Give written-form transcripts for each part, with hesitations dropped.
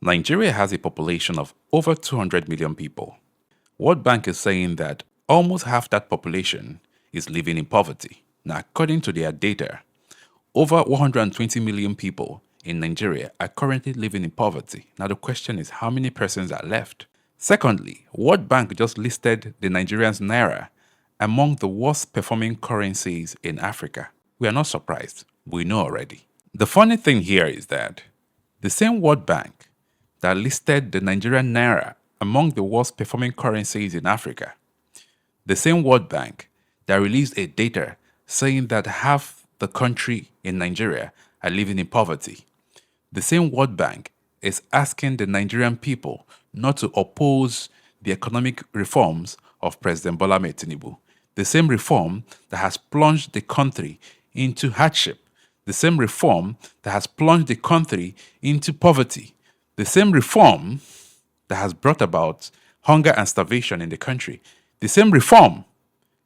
Nigeria has a population of over 200 million people. World Bank is saying that almost half that population is living in poverty. Now, according to their data, over 120 million people in Nigeria are currently living in poverty. Now, the question is, how many persons are left? Secondly, World Bank just listed the Nigerian's naira among the worst performing currencies in Africa. We are not surprised. We know already. The funny thing here is that the same World Bank that listed the Nigerian naira among the worst performing currencies in Africa, the same World Bank that released a data saying that half the country in Nigeria are living in poverty, the same World Bank is asking the Nigerian people not to oppose the economic reforms of President Bola Ahmed Tinubu. The same reform that has plunged the country into hardship. The same reform that has plunged the country into poverty. The same reform that has brought about hunger and starvation in the country. The same reform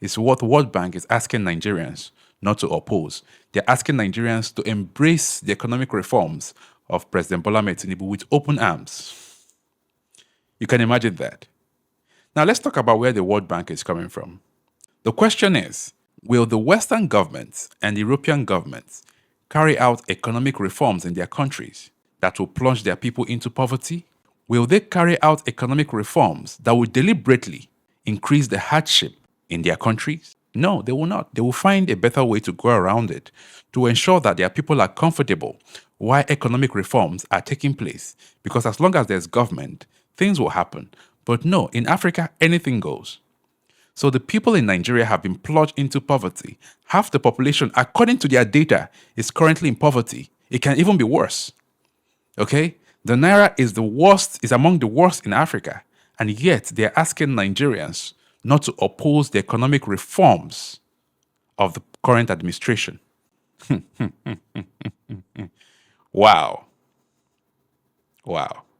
is what World Bank is asking Nigerians not to oppose. They're asking Nigerians to embrace the economic reforms of President Bola Ahmed Tinubu with open arms. You can imagine that. Now let's talk about where the World Bank is coming from. The question is, will the Western governments and European governments carry out economic reforms in their countries that will plunge their people into poverty? Will they carry out economic reforms that will deliberately increase the hardship in their countries? No, they will not. They will find a better way to go around it to ensure that their people are comfortable while economic reforms are taking place. Because as long as there's government, things will happen. But no, in Africa, anything goes. So the people in Nigeria have been plunged into poverty. Half the population, according to their data, is currently in poverty. It can even be worse. Okay? The naira is among the worst in Africa. And yet they're asking Nigerians not to oppose the economic reforms of the current administration. Wow. Wow.